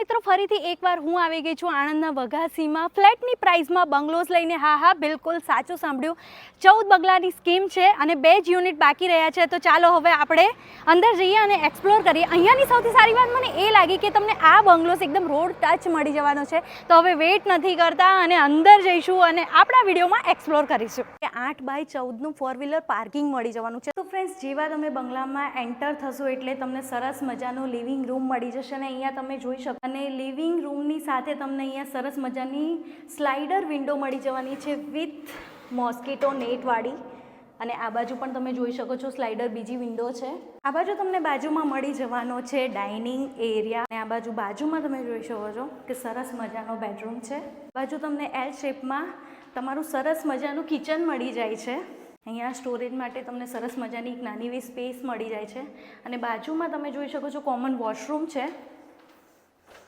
મિત્રો ફરીથી એકવાર હું આવી ગઈ છું આણંદના વઘાસીમાં ફ્લેટની પ્રાઇસમાં બંગલોઝ લઈને. હા બિલકુલ સાચું સાંભળ્યું, 14 બંગલાની સ્કીમ છે અને 2 જ યુનિટ બાકી રહ્યા છે. તો ચાલો હવે આપણે અંદર જઈએ અને એક્સપ્લોર કરીએ. અહીંયાની સૌથી સારી વાત મને એ લાગી કે તમને આ બંગલોઝ એકદમ રોડ ટચ મળી જવાનો છે. તો હવે વેઇટ નથી કરતા અને અંદર જઈશું અને આપણા વિડીયોમાં એક્સપ્લોર કરીશું. 8x14નું 4 વ્હીલર પાર્કિંગ મળી જવાનું છે. તો ફ્રેન્ડ્સ, જેવા તમે બંગલામાં એન્ટર થશો એટલે તમને સરસ મજાનો લિવિંગ રૂમ મળી જશે અને અહીંયા તમે જોઈ શકો. અને લિવિંગ રૂમની સાથે તમને અહીંયા સરસ મજાની સ્લાઇડર વિન્ડો મળી જવાની છે વિથ મોસ્કીટો નેટવાળી. અને આ બાજુ પણ તમે જોઈ શકો છો સ્લાઇડર બીજી વિન્ડો છે. આ બાજુ તમને બાજુમાં મળી જવાનો છે ડાઇનિંગ એરિયા. અને આ બાજુમાં તમે જોઈ શકો છો કે સરસ મજાનો બેડરૂમ છે. બાજુ તમને એલ શેપમાં તમારું સરસ મજાનું કિચન મળી જાય છે. અહીંયા સ્ટોરેજ માટે તમને સરસ મજાની એક નાની એવી સ્પેસ મળી જાય છે. અને બાજુમાં તમે જોઈ શકો છો કોમન વોશરૂમ છે.